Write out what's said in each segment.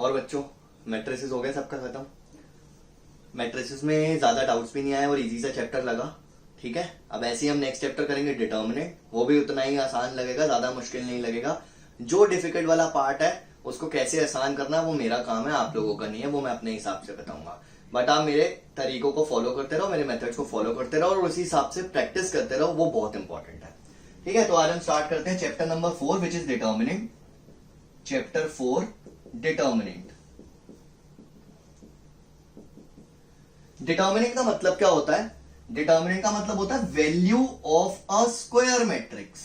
और बच्चों मैट्रिसेस हो गए सबका खत्म। मैट्रिसेस में ज्यादा डाउट्स भी नहीं आए और इजी सा चैप्टर लगा। ठीक है, अब ऐसे ही हम नेक्स्ट चैप्टर करेंगे डिटर्मिनेंट, वो भी उतना ही आसान लगेगा, ज्यादा मुश्किल नहीं लगेगा। जो डिफिकल्ट वाला पार्ट है उसको कैसे आसान करना वो मेरा काम है, आप लोगों का नहीं है, वो मैं अपने हिसाब से बताऊंगा। बट आप मेरे तरीकों को फॉलो करते रहो, मेरे मेथड्स को फॉलो करते रहो और उसी हिसाब से प्रैक्टिस करते रहो, वो बहुत इंपॉर्टेंट है। ठीक है, तो आज हम स्टार्ट करते हैं chapter number 4 which is determinant. Chapter 4 determinant. Determinant का मतलब क्या होता है? डिटर्मिनेंट का मतलब होता है value of a square matrix.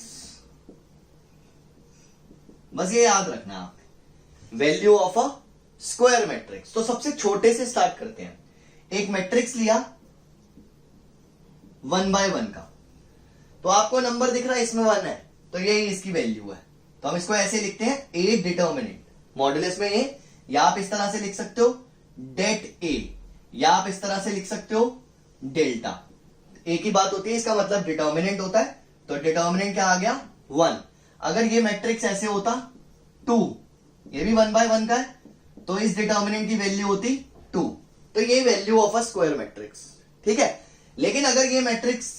बस ये याद रखना है आपने, value of a square matrix. तो सबसे छोटे से स्टार्ट करते हैं। एक मैट्रिक्स लिया 1 by 1 का, तो आपको नंबर दिख रहा है इसमें 1 है, तो यही इसकी वैल्यू है। तो हम इसको ऐसे लिखते हैं ए डिटर्मिनेंट, मॉडुलस में ए, या आप इस तरह से लिख सकते हो डेट ए, या आप इस तरह से लिख सकते हो डेल्टा। एक ही बात होती है, इसका मतलब डिटर्मिनेंट होता है। तो डिटर्मिनेंट क्या आ गया 1। अगर ये मैट्रिक्स ऐसे होता 2, ये भी 1 by 1 का है, तो इस डिटर्मिनेंट की वैल्यू होती 2। तो ये value of a square matrix. ठीक है, लेकिन अगर ये मैट्रिक्स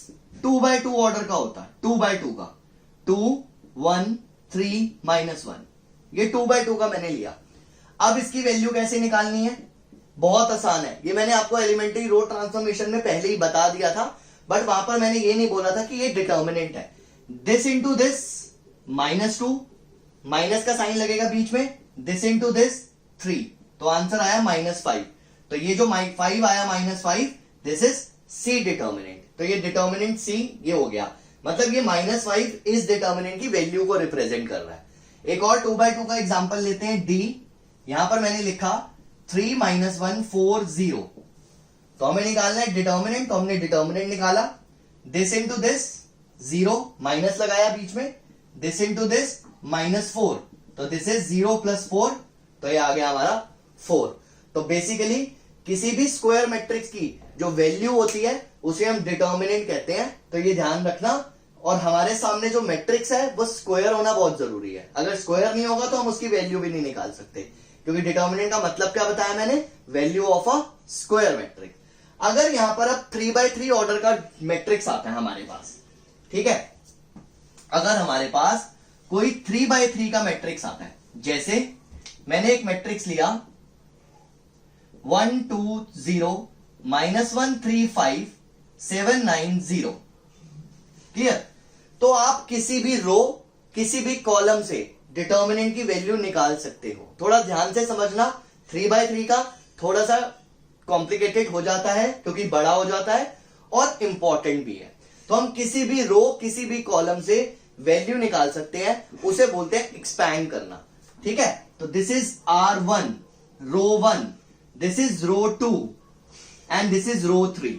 2 by 2 ऑर्डर का होता है, 2 by 2 का, 2 1 3 -1, ये 2 by 2 का मैंने लिया। अब इसकी वैल्यू कैसे निकालनी है? बहुत आसान है, ये मैंने आपको एलिमेंट्री रो ट्रांसफॉर्मेशन में पहले ही बता दिया था, बट वहां पर मैंने ये नहीं बोला था कि ये डिटर्मिनेंट है। दिस इंटू दिस -2, माइनस का साइन लगेगा बीच में, दिस इंटू दिस 3, तो आंसर आया -5। तो ये जो 5 आया -5, दिस इज सी डिटर्मिनेंट। तो ये डिटर्मिनेंट सी ये हो गया, मतलब ये -5 इस डिटर्मिनेंट की वैल्यू को रिप्रेजेंट कर रहा है। एक और 2 by 2 का एग्जांपल लेते हैं डी। यहां पर मैंने लिखा 3 -1 4 0, तो हमें निकालना है डिटर्मिनेंट, तो हमने डिटर्मिनेंट निकाला। दिस इंटू दिस 0, माइनस लगाया बीच में, दिस इंटू दिस -4, तो दिस इज 0 + 4, तो ये आ गया हमारा 4। तो बेसिकली किसी भी स्क्वायर मैट्रिक्स की जो वैल्यू होती है उसे हम डिटर्मिनेंट कहते हैं, तो ये ध्यान रखना। और हमारे सामने जो मैट्रिक्स है वो स्क्वायर होना बहुत जरूरी है, अगर स्क्वायर नहीं होगा तो हम उसकी वैल्यू भी नहीं निकाल सकते, क्योंकि डिटर्मिनेंट का मतलब क्या बताया मैंने, value of a square matrix. अगर यहां पर अब 3 by 3 ऑर्डर का मैट्रिक्स आता है हमारे पास, ठीक है, अगर हमारे पास कोई 3 by 3 का मैट्रिक्स आता है, जैसे मैंने एक मैट्रिक्स लिया 1 2 0 -1 3 5 7 9 0, क्लियर? तो आप किसी भी रो किसी भी कॉलम से डिटर्मिनेंट की वैल्यू निकाल सकते हो। थोड़ा ध्यान से समझना, 3 by 3 का थोड़ा सा कॉम्प्लिकेटेड हो जाता है क्योंकि बड़ा हो जाता है और इंपॉर्टेंट भी है। तो हम किसी भी रो किसी भी कॉलम से वैल्यू निकाल सकते हैं, उसे बोलते हैं एक्सपैंड करना। ठीक है, तो this is R1 row 1, this is row 2 and this is row 3,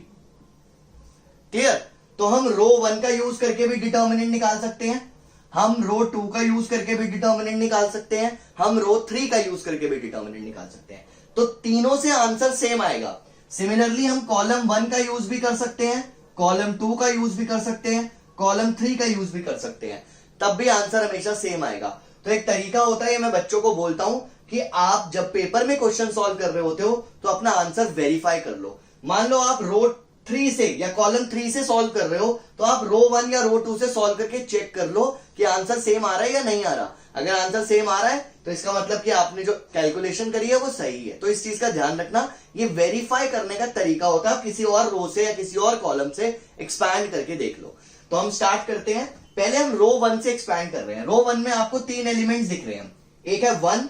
clear? तो हम रो 1 का यूज करके भी डिटर्मिनेंट निकाल सकते हैं, हम रो 2 का यूज करके भी डिटर्मिनेंट निकाल सकते हैं, हम रो 3 का यूज करके भी डिटर्मिनेंट निकाल सकते हैं। तो तीनों से आंसर सेम आएगा। सिमिलरली हम कॉलम 1 का यूज भी कर सकते हैं, कॉलम 2 का यूज भी कर सकते हैं, कॉलम 3 का यूज भी कर सकते हैं, तब भी आंसर हमेशा सेम आएगा। तो एक तरीका होता है, मैं बच्चों को बोलता हूं कि आप जब पेपर में क्वेश्चन सॉल्व कर रहे होते हो तो अपना आंसर वेरीफाई कर लो। मान लो आप रो 3 से या कॉलम 3 से सॉल्व कर रहे हो, तो आप रो 1 या रो 2 से सॉल्व करके चेक कर लो कि आंसर सेम आ रहा है या नहीं आ रहा। अगर आंसर सेम आ रहा है तो इसका मतलब कि आपने जो कैलकुलेशन करी है वो सही है। तो इस चीज का ध्यान रखना, ये वेरीफाई करने का तरीका होता है। किसी और रो से या किसी और कॉलम से एक्सपैंड करके देख लो। तो हम स्टार्ट करते हैं। पहले हम रो 1 से एक्सपैंड कर रहे हैं। रो 1 में आपको 3 एलिमेंट्स दिख रहे हैं, एक है 1,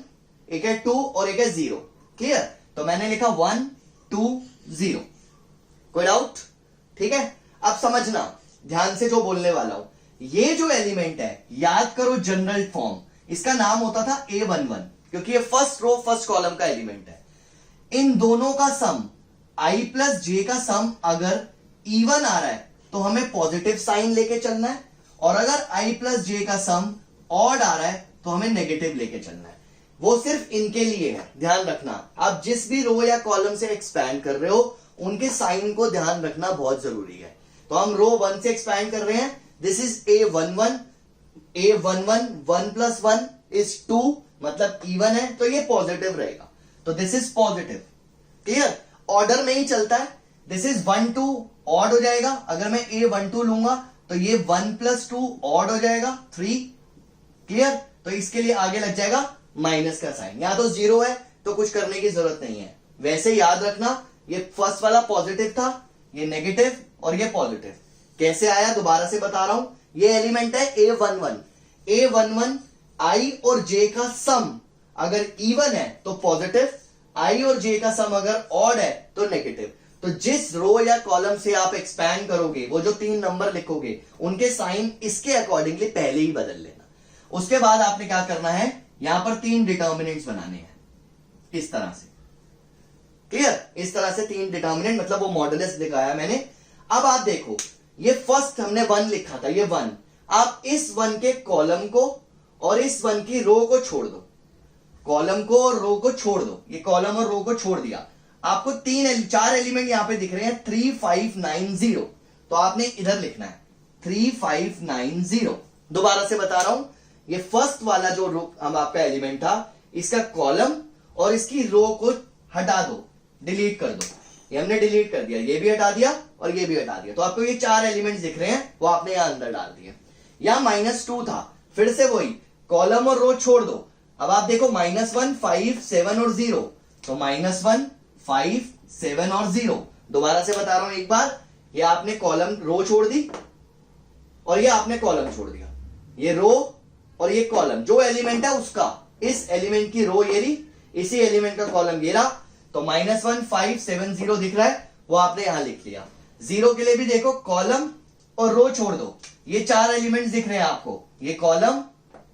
एक है 2 और एक है 0, क्लियर? तो मैंने लिखा 1 2 0। कोई डाउट? ठीक है, अब समझना ध्यान से जो बोलने वाला हूं। ये जो एलिमेंट है, याद करो जनरल फॉर्म, इसका नाम होता था A11, क्योंकि ये फर्स्ट रो फर्स्ट कॉलम का एलिमेंट है। इन दोनों का सम i + j का सम अगर इवन आ रहा है तो हमें पॉजिटिव साइन लेके चलना है, और अगर i + j का सम ऑड आ रहा है तो हमें नेगेटिव लेके चलना है। वो सिर्फ इनके लिए है, ध्यान रखना। आप जिस भी रो या कॉलम से एक्सपैंड कर रहे हो उनके साइन को ध्यान रखना बहुत जरूरी है। तो हम रो 1 से एक्सपैंड कर रहे हैं। दिस इज A11, 1 + 1 is 2, मतलब इवन है, तो ये पॉजिटिव रहेगा। तो this is positive. Clear? Order में ही चलता है। दिस इज 1 2 ऑड हो जाएगा। अगर मैं A12 लूंगा तो ये 1 + 2 ऑड हो जाएगा 3। क्लियर? तो इसके लिए आगे लग जाएगा माइनस का साइन। या तो 0 है तो कुछ करने की जरूरत नहीं है। वैसे याद रखना, ये फर्स्ट वाला पॉजिटिव था, ये नेगेटिव और ये पॉजिटिव। कैसे आया दोबारा से बता रहा हूं। ये एलिमेंट है A11। A11 I और J का सम अगर इवन है तो पॉजिटिव, I और J का सम अगर ऑड है तो नेगेटिव। तो जिस रो या कॉलम से आप एक्सपैंड करोगे, वो जो 3 नंबर लिखोगे, उनके साइन इसके अकॉर्डिंगली पहले ही बदल लेना। उसके बाद आपने क्या करना है, यहां पर 3 डिटर्मिनेंट्स बनाने हैं इस तरह से। क्लियर? इस तरह से 3 डिटर्मिनेंट, मतलब वो मॉडुलस दिखाया मैंने। अब आप देखो, ये फर्स्ट हमने 1 लिखा था, ये 1। आप इस 1 के कॉलम को और इस 1 की रो को छोड़ दो। कॉलम को और रो को छोड़ दो। ये कॉलम और रो को छोड़ दिया। आपको 4 एलिमेंट यहां पे दिख रहे हैं 3 5 9 0। तो आपने इधर लिखना है 3 5 9 0। दोबारा से बता रहा हूं, ये फर्स्ट वाला जो रो हम आपका एलिमेंट था, इसका कॉलम और इसकी रो को हटा दो, डिलीट कर दो। ये हमने डिलीट कर दिया, ये भी हटा दिया और ये भी हटा दिया। तो आपको ये 4 एलिमेंट्स दिख रहे हैं, वो आपने यहां अंदर डाल दिए। यहां -2 था, फिर से वही कॉलम और रो छोड़ दो। अब आप देखो -1 5 7 और 0। तो -1 5 7 और 0। दोबारा से बता रहा हूं एक बार, ये आपने कॉलम रो छोड़ दी और ये आपने कॉलम छोड़ दिया। ये रो और ये कॉलम, जो एलिमेंट है उसका, इस एलिमेंट की रो ये रही, इसी एलिमेंट का कॉलम ये रहा। तो -1 5 7 0 दिख रहा है, वो आपने यहां लिख लिया। 0 के लिए भी देखो, कॉलम और रो छोड़ दो। ये 4 एलिमेंट्स दिख रहे हैं आपको, ये कॉलम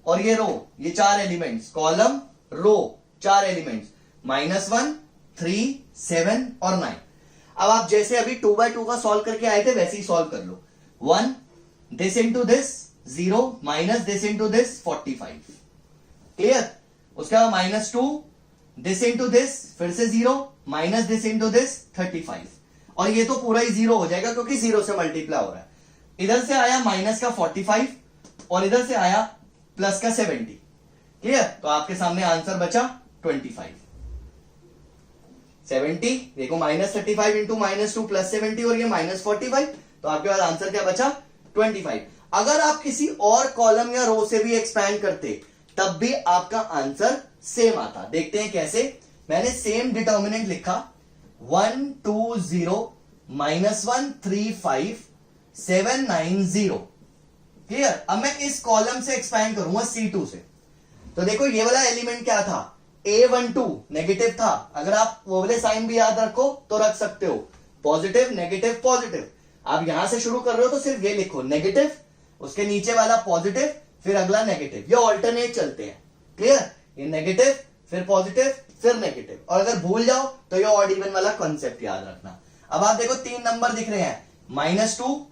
और ये रो, ये 4 एलिमेंट्स, कॉलम रो 4 एलिमेंट्स, -1 3 7 और 9। अब आप जैसे अभी 2 by 2 का सॉल्व करके आए थे, वैसे ही सॉल्व कर लो। 1 this into this 0 minus this into this 45। Clear? उसके बाद -2 दिस इंटू दिस, फिर से 0 माइनस दिस इंटू दिस 35। और ये तो पूरा ही 0 हो जाएगा क्योंकि 0 से मल्टीप्लाई हो रहा है। इधर से आया माइनस का 45 और इधर से आया प्लस का 70। क्लियर? तो आपके सामने आंसर बचा 25। 70 देखो, -35 इंटू -2 प्लस 70 और ये -45। तो आपके पास आंसर क्या बचा? 25। अगर आप किसी और कॉलम या रो से भी एक्सपैंड करते, तब भी आपका आंसर सेम आता। देखते हैं कैसे। मैंने सेम डिटर्मिनेंट लिखा 1 2 0 -1 3 5 7 9 0। क्लियर? अब मैं इस कॉलम से एक्सपैंड करूंगा C2 से। तो देखो, ये वाला एलिमेंट क्या था? A12 नेगेटिव था। अगर आप वो वाले साइन भी याद रखो तो रख सकते हो, पॉजिटिव नेगेटिव पॉजिटिव। आप यहां से शुरू कर रहे हो तो सिर्फ ये लिखो, नेगेटिव, उसके नीचे वाला पॉजिटिव, फिर अगला नेगेटिव। ये ऑल्टरनेट चलते हैं। क्लियर? ये नेगेटिव, फिर पॉजिटिव, फिर नेगेटिव। और अगर भूल जाओ तो ये ऑड इवन वाला कॉन्सेप्ट याद रखना। अब आप देखो 3 नंबर दिख रहे हैं, -2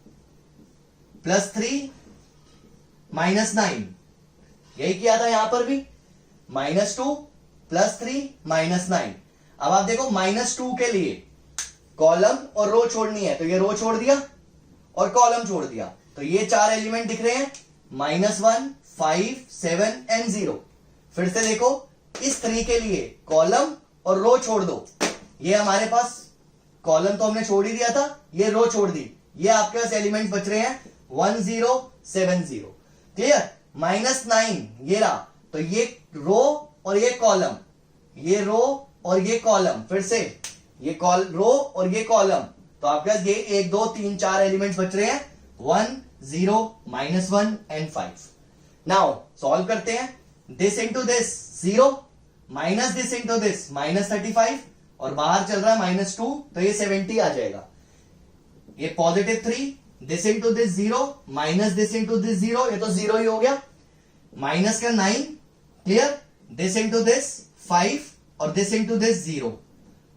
+3 -9। यही किया था यहां पर भी, -2 +3 -9। अब आप देखो -2 के लिए कॉलम और रो छोड़नी है, तो ये रो छोड़ दिया और कॉलम छोड़ दिया। तो ये 4 एलिमेंट दिख रहे हैं, -1 5 7 एंड 0। फिर से देखो, इस 3 के लिए कॉलम और रो छोड़ दो। ये हमारे पास कॉलम तो हमने छोड़ ही दिया था, ये रो छोड़ दी। ये आपके पास एलिमेंट बच रहे हैं 1 0 7 0। क्लियर? -9 ये रहा, तो ये रो और ये कॉलम, ये रो और ये कॉलम, फिर से ये रो और ये कॉलम। तो आपके पास ये 1 2 3 4 एलिमेंट्स बच रहे हैं, 1 0 -1 एंड 5। नाउ सॉल्व करते हैं। This into this 0 minus this into this -35 और बाहर चल रहा है -2, तो ये 70 आ जाएगा। ये +3 this into this 0 minus this into this 0, ये तो 0 ही हो गया। माइनस का 9, क्लियर? दिस इंटू दिस 5 और दिस इंटू दिस 0,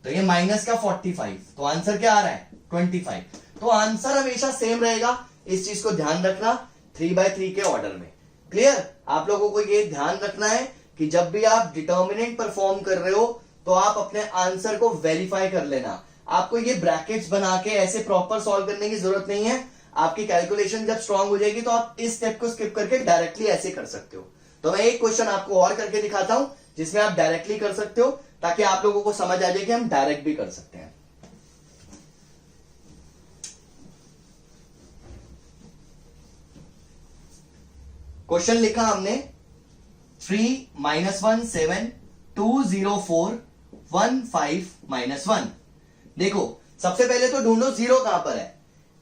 तो ये माइनस का 45। तो आंसर क्या आ रहा है? 25। तो आंसर हमेशा सेम रहेगा, इस चीज को ध्यान रखना 3 by 3 के ऑर्डर में। क्लियर? आप लोगों को ये ध्यान रखना है कि जब भी आप डिटर्मिनेंट परफॉर्म कर रहे हो तो आप अपने आंसर को वेरीफाई कर लेना। आपको ये ब्रैकेट्स बना के ऐसे प्रॉपर सॉल्व करने की जरूरत नहीं है। आपकी कैलकुलेशन जब स्ट्रांग हो जाएगी तो आप इस स्टेप को स्किप करके डायरेक्टली ऐसे कर सकते हो। तो मैं एक क्वेश्चन आपको और करके दिखाता हूं जिसमें आप डायरेक्टली कर सकते हो, ताकि आप लोगों को समझ आ जाए कि हम डायरेक्ट भी कर सकते हैं। क्वेश्चन लिखा हमने 3 -1 7 2 0 4 1 5 -1। देखो सबसे पहले तो ढूंढो जीरो कहां पर है।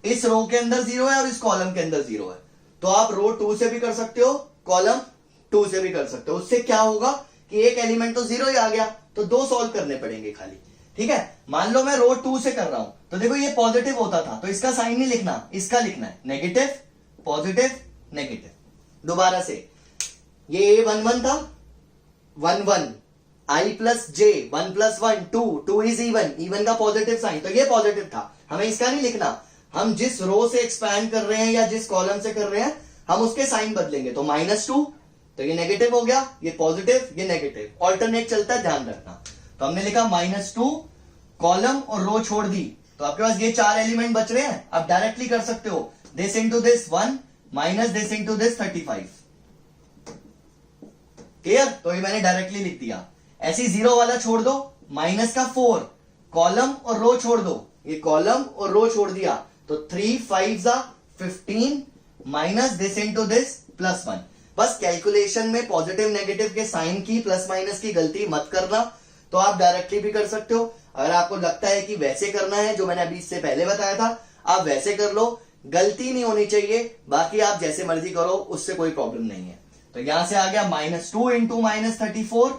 इस रो के अंदर जीरो है और इस कॉलम के अंदर जीरो है, तो आप रो 2 से भी कर सकते हो, कॉलम 2 से भी कर सकते हो। उससे क्या होगा कि एक एलिमेंट तो जीरो ही आ गया, तो दो सॉल्व करने पड़ेंगे खाली। ठीक है, मान लो मैं रो 2 से कर रहा हूं, तो देखो ये पॉजिटिव होता था तो इसका साइन नहीं लिखना, इसका लिखना है नेगेटिव पॉजिटिव नेगेटिव। दोबारा से ये A 1 1 था 1 1 I plus J 1 plus 1 2 2 is even, even का पॉजिटिव साइन, तो ये पॉजिटिव था, हमें इसका नहीं लिखना। हम जिस रो से एक्सपैंड कर रहे हैं या जिस कॉलम से कर रहे हैं हम उसके साइन बदलेंगे। तो -2 तो ये नेगेटिव हो गया, ये पॉजिटिव ये नेगेटिव, ऑल्टरनेट चलता है, ध्यान रखना। तो हमने लिखा -2 कॉलम और रो छोड़ दी, तो आपके पास ये 4 एलिमेंट बच रहे हैं। आप डायरेक्टली कर सकते हो, this into this 1 minus this into this 35। Clear, तो ये मैंने डायरेक्टली लिख दिया। ऐसे जीरो वाला छोड़ दो, माइनस का 4 कॉलम और रो छोड़ दो, ये कॉलम और रो छोड़ दिया, तो 3 5 15 minus this into this plus 1। बस कैलकुलेशन में पॉजिटिव नेगेटिव के साइन की प्लस माइनस की गलती मत करना। तो आप डायरेक्टली भी कर सकते हो, अगर आपको लगता है कि वैसे करना है जो मैंने अभी इससे पहले बताया था, आप वैसे कर लो, गलती नहीं होनी चाहिए। बाकी आप जैसे मर्जी करो, उससे कोई प्रॉब्लम नहीं है। तो यहां से आ गया -2 इंटू -34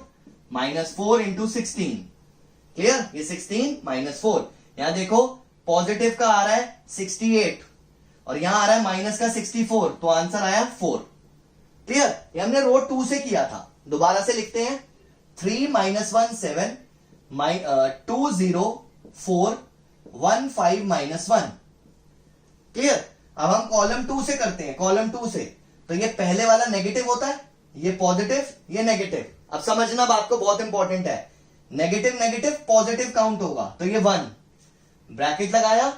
-4 इंटू 16। क्लियर, ये 16 -4। यहां देखो पॉजिटिव का आ रहा है 68 और यहां आ रहा है माइनस का 64, तो आंसर आया 4। क्लियर, ये हमने रो 2 से किया था। दोबारा से लिखते हैं 3 -1 7 2 0 4 1 5 -1। क्लियर, अब हम कॉलम 2 से करते हैं। कॉलम 2 से तो ये पहले वाला नेगेटिव होता है, ये पॉजिटिव ये नेगेटिव। अब समझना बात को, बहुत इंपॉर्टेंट है, नेगेटिव नेगेटिव पॉजिटिव काउंट होगा, तो ये 1 ब्रैकेट लगाया,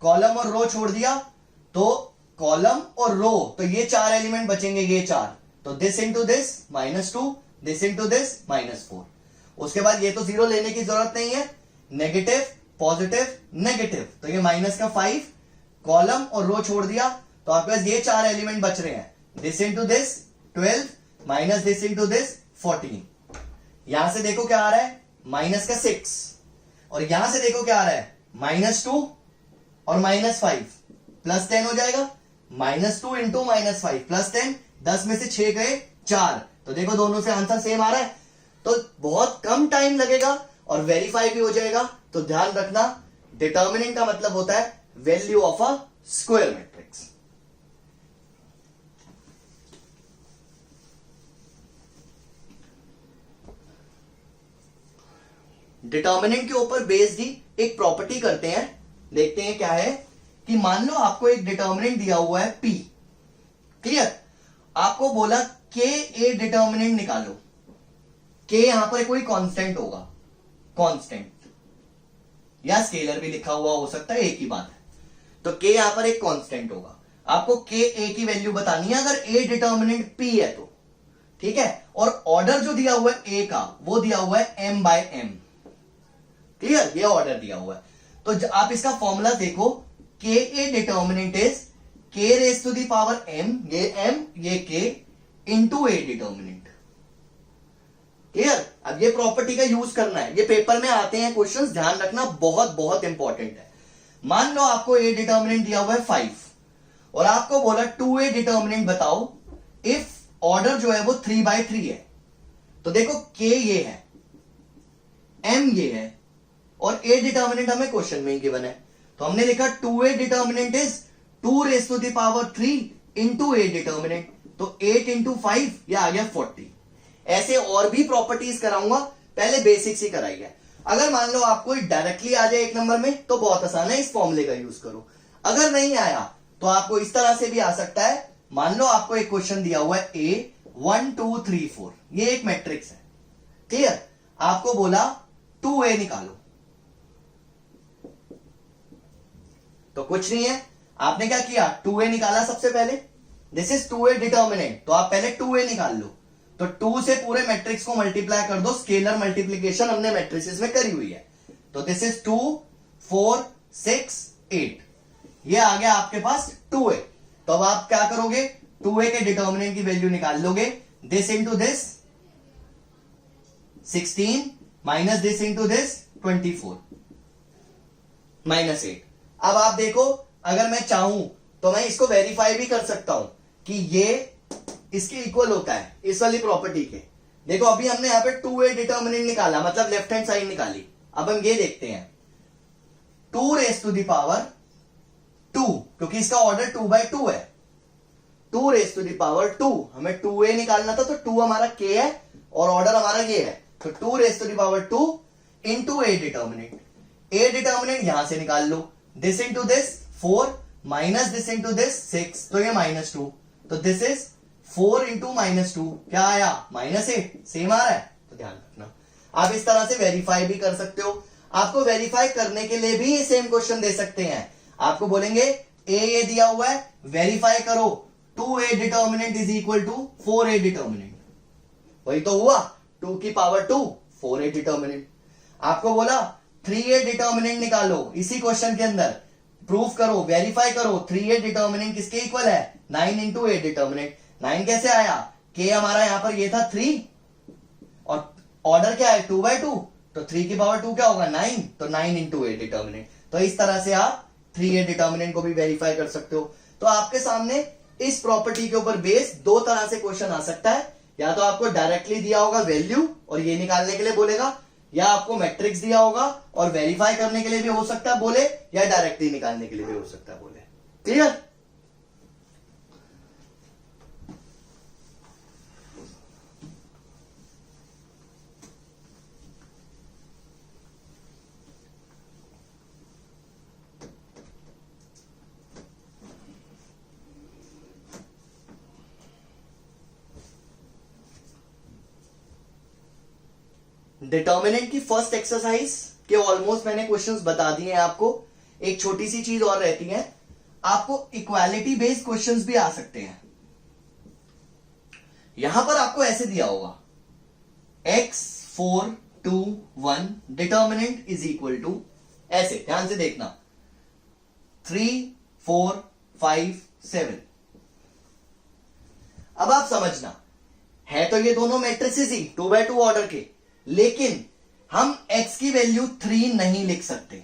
कॉलम और रो छोड़ दिया, तो कॉलम और रो, तो ये 4 एलिमेंट बचेंगे, ये 4, तो this into this -2 this into this -4। उसके बाद ये तो जीरो लेने की जरूरत नहीं है, नेगेटिव पॉजिटिव नेगेटिव, तो ये माइनस का 5 कॉलम और रो छोड़ दिया, तो आपके पास ये 4 एलिमेंट बच रहे हैं, this into this 12 minus this into this 14। यहां से देखो क्या आ रहा है, माइनस का 6, और यहां से देखो क्या आ रहा है, -2 और -5 प्लस 10 हो जाएगा। -2 इंटू -5 प्लस 10, 10 में से 6 गए 4, तो देखो दोनों से आंसर सेम आ रहा है। तो बहुत कम टाइम लगेगा और वेरीफाई भी हो जाएगा। तो ध्यान रखना, डिटर्मिनेंट का मतलब होता है value of a square matrix. Determinant के ऊपर बेस्ड ही एक प्रॉपर्टी करते हैं, देखते हैं क्या है। कि मान लो आपको एक डिटर्मिनेंट दिया हुआ है P। क्लियर, आपको बोला के ए डिटर्मिनेंट निकालो। के यहां पर कोई कांस्टेंट होगा, कांस्टेंट या स्केलर भी लिखा हुआ हो सकता है, एक ही बात है। तो के यहां पर एक कांस्टेंट होगा, आपको के ए की वैल्यू बतानी है अगर ए डिटर्मिनेंट P है तो। ठीक है, और ऑर्डर जो दिया हुआ है ए का, वो दिया हुआ है m/m। क्लियर, ये ऑर्डर दिया हुआ है। तो आप इसका फॉर्मूला देखो, K A determinant is k raise to the power m, ये m ये k into A determinant. Clear, अब ये प्रॉपर्टी का यूज करना है, ये पेपर में आते हैं क्वेश्चंस, ध्यान रखना, बहुत बहुत इंपॉर्टेंट है। मान लो आपको ए डिटर्मिनेंट दिया हुआ है 5 और आपको बोला 2a डिटर्मिनेंट बताओ इफ ऑर्डर जो है वो 3/3 है। तो देखो k ये है, m ये है, और a डिटर्मिनेंट हमें क्वेश्चन में ही गिवन है, तो हमने लिखा 2a determinant is 2 raise to the power 3 into a determinant, तो 8 इंटू 5 ये आ गया 40। ऐसे और भी प्रॉपर्टीज कराऊंगा, पहले बेसिक्स ही कराई है। अगर मान लो आपको डायरेक्टली आ जाए एक नंबर में तो बहुत आसान है, इस फॉर्मूले का यूज करो। अगर नहीं आया तो आपको इस तरह से भी आ सकता है। मान लो आपको एक क्वेश्चन दिया हुआ है A 1 2 3 4, ये एक मैट्रिक्स है। क्लियर, आपको बोला 2a निकालो, तो कुछ नहीं है, आपने क्या किया 2a निकाला सबसे पहले, दिस इज 2a डिटर्मिनेंट, तो आप पहले 2a निकाल लो। तो 2 से पूरे मैट्रिक्स को मल्टीप्लाई कर दो, स्केलर मल्टीप्लीकेशन हमने मैट्रिसेस में करी हुई है। तो दिस इज 2 4 6 8, ये आ गया आपके पास 2a। तो अब आप क्या करोगे, 2a के डिटर्मिनेंट की वैल्यू निकाल लोगे, this into this 16 minus this into this 24 minus 8। अब आप देखो, अगर मैं चाहूं तो मैं इसको वेरीफाई भी कर सकता हूं कि ये इसके इक्वल होता है इस वाली प्रॉपर्टी के। देखो अभी हमने यहां पे 2a डिटर्मिनेंट निकाला, मतलब लेफ्ट हैंड साइड निकाली। अब हम ये देखते हैं 2 रेज टू द पावर 2, क्योंकि इसका ऑर्डर 2/2 है। 2 रेज टू द पावर 2, हमें 2a निकालना था, तो 2 हमारा k है और ऑर्डर हमारा ये है। तो 2 raise to the power 2 into a determinant. a determinant यहां से निकाल लो, this into this 4 minus this into this 6, तो ये -2। तो दिस इज 4 इंटू -2 क्या आया, -8। सेम आ रहा है, तो ध्यान रखना। आप इस तरह से वेरीफाई भी कर सकते हो। आपको वेरीफाई करने के लिए भी सेम क्वेश्चन दे सकते हैं। आपको बोलेंगे a ये दिया हुआ है, वेरीफाई करो 2a determinant is equal to 4a determinant. वही तो हुआ, 2 की पावर 2 4a डिटर्मिनेंट। आपको बोला 3a डिटर्मिनेंट निकालो, इसी क्वेश्चन के अंदर प्रूफ करो, वेरीफाई करो 3a डिटर्मिनेंट किसके इक्वल है, 9 इंटू a डिटर्मिनेंट। 9 कैसे आया, k हमारा यहां पर ये था 3 और ऑर्डर क्या है 2/2, तो 3 की पावर 2 क्या होगा 9, तो 9 इंटू a डिटर्मिनेंट। तो इस तरह से आप 3a डिटर्मिनेंट को भी वेरीफाई कर सकते हो। तो आपके सामने इस प्रॉपर्टी के ऊपर बेस दो तरह से क्वेश्चन आ सकता है, या तो आपको डायरेक्टली दिया होगा वैल्यू और ये निकालने के लिए बोलेगा, या आपको मैट्रिक्स दिया होगा और वेरीफाई करने के लिए भी हो सकता है बोले, या डायरेक्टली निकालने के लिए भी हो सकता है बोले। क्लियर? डिटर्मिनेंट की फर्स्ट एक्सरसाइज के ऑलमोस्ट मैंने क्वेश्चंस बता दिए हैं आपको। एक छोटी सी चीज और रहती है, आपको इक्वालिटी बेस्ड क्वेश्चंस भी आ सकते हैं। यहां पर आपको ऐसे दिया होगा x 4 2 1 determinant is equal to, ऐसे ध्यान से देखना 3 4 5 7। अब आप समझना, है तो ये दोनों मैट्रिसेस ही 2/2 ऑर्डर के, लेकिन हम x की वैल्यू 3 नहीं लिख सकते,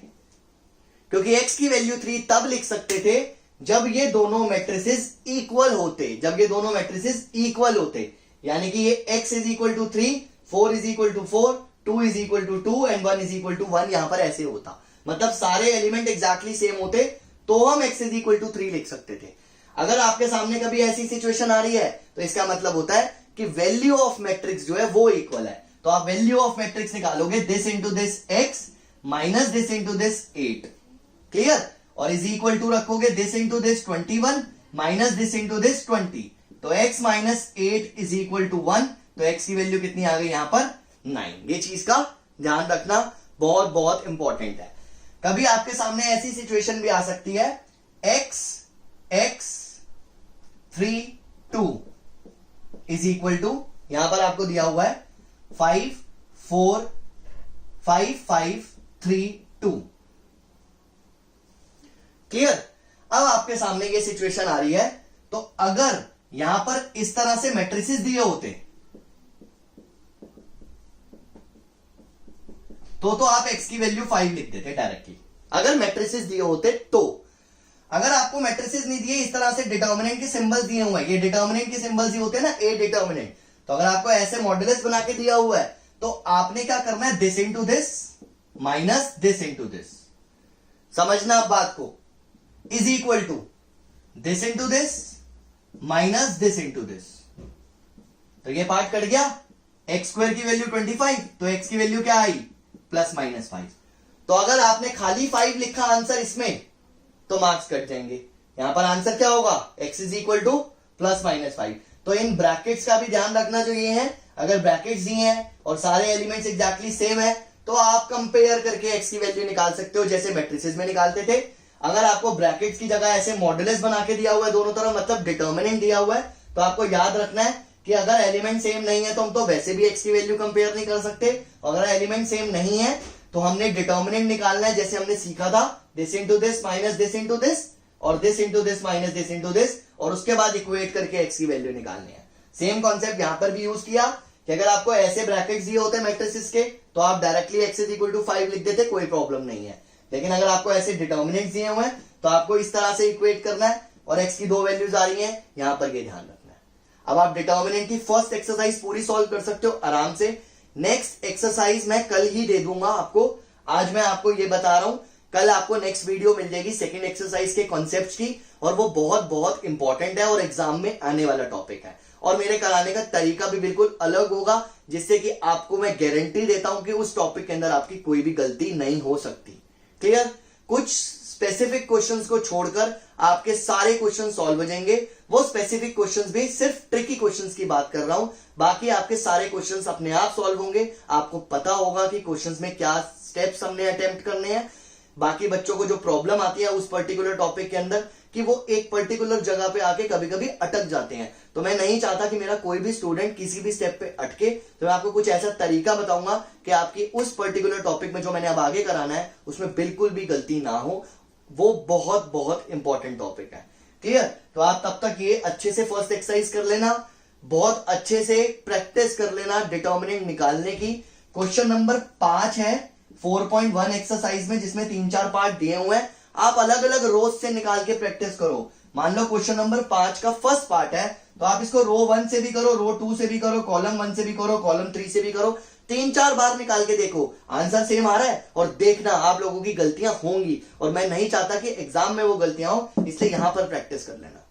क्योंकि x की वैल्यू 3 तब लिख सकते थे जब ये दोनों मैट्रिसेस इक्वल होते, जब ये दोनों मैट्रिसेस इक्वल होते, यानी कि ये x is equal to 3, 4 is equal to 4, 2 is equal to 2 and 1 is equal to 1। यहां पर ऐसे होता, मतलब सारे एलिमेंट एग्जैक्टली सेम होते, तो हम x इज इक्वल टू 3 लिख सकते थे। अगर आपके सामने कभी ऐसी सिचुएशन आ रही है, तो इसका मतलब होता है कि वैल्यू ऑफ मैट्रिक्स जो है वो इक्वल है। तो आप वैल्यू ऑफ मैट्रिक्स निकालोगे, this into this x minus this into this 8। Clear? और इज इक्वल टू रखोगे this into this 21 minus this into this 20। तो x minus 8 is equal to 1। तो x की वैल्यू कितनी आ गई यहां पर 9। ये चीज का ध्यान रखना बहुत बहुत इंपॉर्टेंट है। कभी आपके सामने ऐसी सिचुएशन भी आ सकती है, x 3 2 इज इक्वल टू, यहां पर आपको दिया हुआ है 5 4 5 5 3 2। क्लियर? अब आपके सामने ये सिचुएशन आ रही है, तो अगर यहां पर इस तरह से मैट्रिसेस दिए होते तो आप x की वैल्यू 5 लिख देते डायरेक्टली, अगर मैट्रिसेस दिए होते तो। अगर आपको मैट्रिसेस नहीं दिए, इस तरह से डिटर्मिनेंट के सिंबल्स दिए हुए हैं, ये डिटर्मिनेंट के सिंबल्स ही होते हैं ना, a डिटर्मिनेंट। तो अगर आपको ऐसे मॉड्यूलस बना के दिया हुआ है, तो आपने क्या करना है, this into this minus this into this. समझना आप बात को, is equal to this into this minus this into this. तो ये पार्ट कट गया, x स्क्वायर की वैल्यू 25, तो x की वैल्यू क्या आई +-5। तो अगर आपने खाली 5 लिखा आंसर इसमें, तो मार्क्स कट जाएंगे। यहां पर आंसर क्या होगा, x इज इक्वल टू +-5। तो इन ब्रैकेट्स का भी ध्यान रखना जो ये है, अगर ब्रैकेट्स दिए हैं और सारे एलिमेंट्स एग्जैक्टली सेम है, तो आप कंपेयर करके x की वैल्यू निकाल सकते हो, जैसे मैट्रिसेस में निकालते थे। अगर आपको ब्रैकेट्स की जगह ऐसे मॉड्यूलस बना के दिया हुआ है दोनों तरफ, मतलब डिटर्मिनेंट दिया हुआ है, तो आपको याद रखना है कि अगर एलिमेंट सेम नहीं है तो हम तो वैसे भी x की वैल्यू कंपेयर नहीं कर सकते, अगर एलिमेंट सेम नहीं है तो हमने डिटर्मिनेंट निकालना है, जैसे हमने सीखा था this into this minus this into this और this into this minus this into this, और उसके बाद इक्वेट करके x की वैल्यू निकालनी है। सेम कॉन्सेप्ट यहां पर भी यूज किया कि अगर आपको ऐसे ब्रैकेट्स दिए होते मैट्रिसेस के तो आप directly x is equal to 5 लिख देते, कोई प्रॉब्लम नहीं है। लेकिन अगर आपको ऐसे डिटर्मिनेंट्स दिए हुए हैं तो आपको इस तरह से इक्वेट करना है और x की 2 वैल्यूज आ रही हैं, यहां पर ये ध्यान रखना है। अब आप डिटर्मिनेंट की फर्स्ट एक्सरसाइज पूरी सॉल्व कर सकते हो आराम से। नेक्स्ट एक्सरसाइज मैं कल ही दे दूंगा आपको, आज मैं आपको ये बता रहा हूं, कल आपको नेक्स्ट वीडियो मिल जाएगी सेकंड एक्सरसाइज के कॉन्सेप्ट्स की, और वो बहुत बहुत इंपॉर्टेंट है और एग्जाम में आने वाला टॉपिक है, और मेरे कराने का तरीका भी बिल्कुल अलग होगा, जिससे कि आपको मैं गारंटी देता हूं कि उस टॉपिक के अंदर आपकी कोई भी गलती नहीं हो सकती। क्लियर? कुछ स्पेसिफिक क्वेश्चंस को छोड़कर आपके सारे क्वेश्चन सॉल्व हो जाएंगे। वो स्पेसिफिक क्वेश्चंस भी सिर्फ ट्रिकी क्वेश्चंस की बात कर रहा हूं, बाकी आपके सारे क्वेश्चंस अपने आप सॉल्व होंगे। आपको पता होगा कि क्वेश्चंस में क्या स्टेप्स हमने अटेम्प्ट करने हैं। बाकी बच्चों को जो प्रॉब्लम आती है उस पर्टिकुलर टॉपिक के अंदर कि वो एक पर्टिकुलर जगह पे आके कभी कभी अटक जाते हैं, तो मैं नहीं चाहता कि मेरा कोई भी स्टूडेंट किसी भी स्टेप पे अटके, तो मैं आपको कुछ ऐसा तरीका बताऊंगा कि आपकी उस पर्टिकुलर टॉपिक में जो मैंने अब आगे कराना है उसमें बिल्कुल भी गलती ना हो। वो बहुत बहुत इंपॉर्टेंट टॉपिक है। क्लियर? तो आप तब तक ये अच्छे से फर्स्ट एक्सरसाइज कर लेना, बहुत अच्छे से प्रैक्टिस कर लेना डिटर्मिनेंट निकालने की। क्वेश्चन नंबर 5 है 4.1 एक्सरसाइज में, जिसमें 3-4 पार्ट दिए हुए हैं। आप अलग अलग रोज से निकाल के प्रैक्टिस करो। मान लो क्वेश्चन नंबर 5 का फर्स्ट पार्ट है तो आप इसको रो 1 से भी करो, रो 2 से भी करो, कॉलम 1 से भी करो, कॉलम 3 से भी करो, 3-4 बार निकाल के देखो आंसर सेम आ रहा है, और देखना आप लोगों की गलतियां होंगी, और मैं नहीं चाहता कि एग्जाम में वो गलतियां हो, इसलिए यहां पर प्रैक्टिस कर लेना।